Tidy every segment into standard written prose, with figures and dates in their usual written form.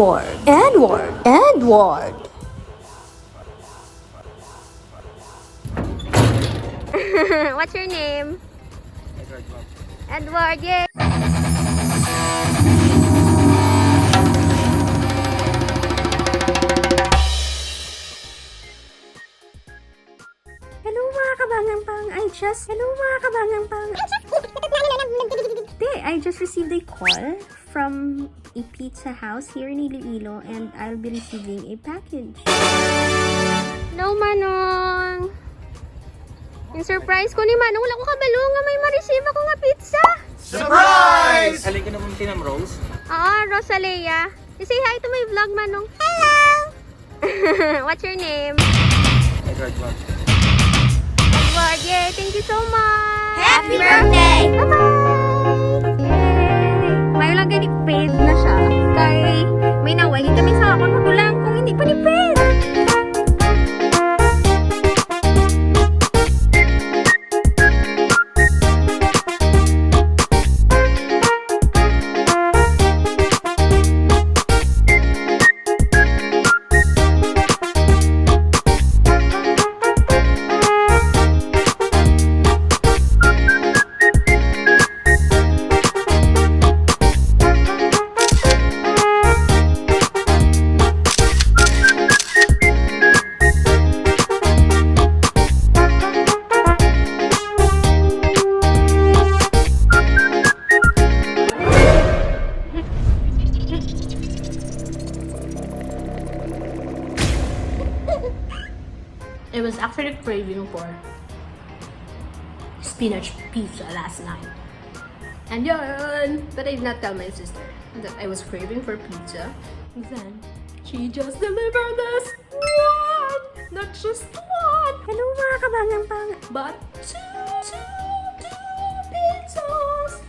Edward. What's your name? Edward, yay! Hello mga kabangang-bang! I just received a call from a pizza house here in Iloilo and I'll be receiving a package. Hello, Manong! Yung surprise ko ni Manong, wala ko kabalo nga may ma-receive ako nga pizza! Surprise! Alin ka naman Tinam Rose? Oo, Rosalea. You say hi to my vlog, Manong. Hello! What's your name? Edward. Edward, yay! Thank you so much! Happy birthday! Bye-bye! Yay! May lang ganit paid na siya. Kay may nawalin kami sa akong magulang kung hindi pa ni-paid. I was actually craving for spinach pizza last night. And yun! But I did not tell my sister that I was craving for pizza. Then, she just delivered this one! Not just one! Hello mga kabangang-bang. But two pizzas!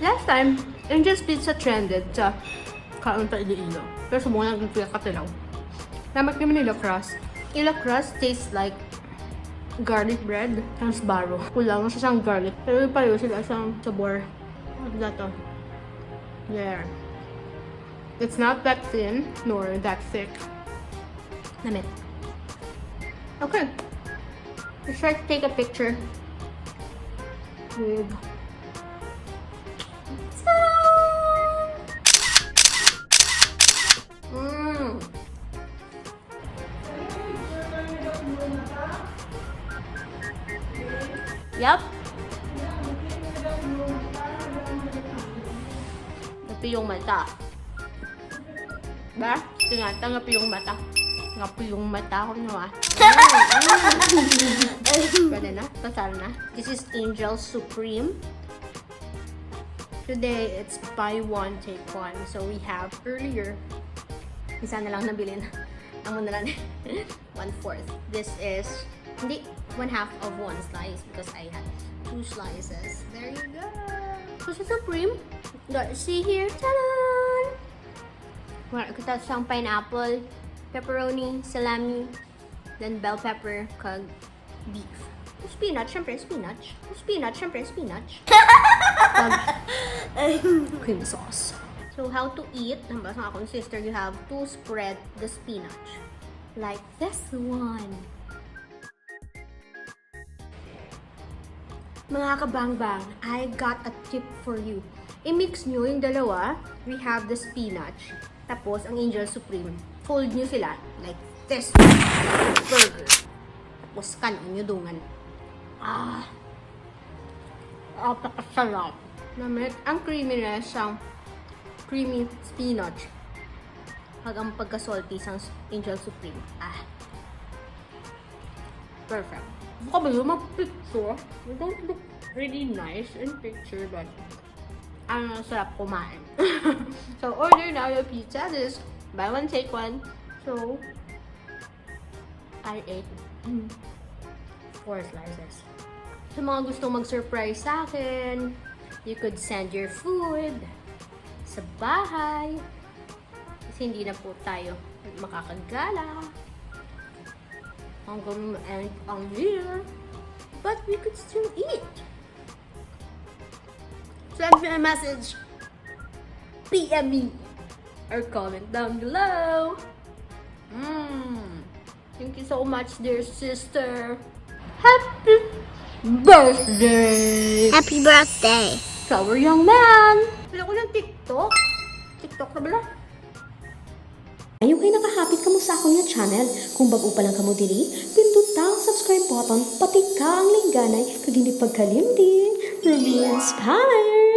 Last time, Angel's Pizza trended sa kaunta Iloilo. Pero sumunod ng katilaw. Namat kami nila crust. Ila crust tastes like garlic bread. Tapos baro. Kulang siya siyang garlic. Pero pareho sila siyang sabor. What is that? There. It's not that thin, nor that thick. Namit. Okay. Let's try to take a picture with Yup. Ngapi yung mata. Ba? Tingata ngapi yung mata. Ngapi yung mata ko nyo ah. Pwede na? Pasal na. This is Angel Supreme. Today, it's buy one, take one. So we have earlier, isa na lang nabilin. Ang muna lang 1/4. This is, hindi, 1/2 of one slice because I had 2 slices. There you go. So sa Supreme, see here, ta-da! Wala kita siyang pineapple, pepperoni, salami, then bell pepper, kag beef. Spinach, syempre spinach. Spinach, syempre spinach. Cream sauce. So how to eat, nambas ng akong sister, you have to spread the spinach. Like this one. Mga kabangbang, I got a tip for you. I-mix nyo yung dalawa. We have the spinach. Tapos, ang Angel Supreme. Fold nyo sila. Like this. Like burger. Tapos, kanin nyo dungan. Napakasarap. Namit, ang creaminess ang creamy spinach. Ang pagka-salty sang Angel Supreme. Perfect. Baka ba yung mag-picture? It don't look really nice in picture, but ang sarap kumain. So, order now your pizza. This is buy one, take one. So, I ate 4 slices. Sa mga gustong mag-surprise sa akin, you could send your food sa bahay. Kasi hindi na po tayo makakagala hanggang end ang year. But we could still eat. send me a message. PM me or comment down below. Thank you so much, dear sister. Happy birthday! Happy birthday! Flower young man! Wala ko ng TikTok. TikTok na bala? Ayaw kayo nakahapit ka mo sa akong nga channel. Kung bago pa lang ka mo diri, pindot ang subscribe button, pati ka ang lingganay, kag hindi pagkalimtin. Rubeinspired!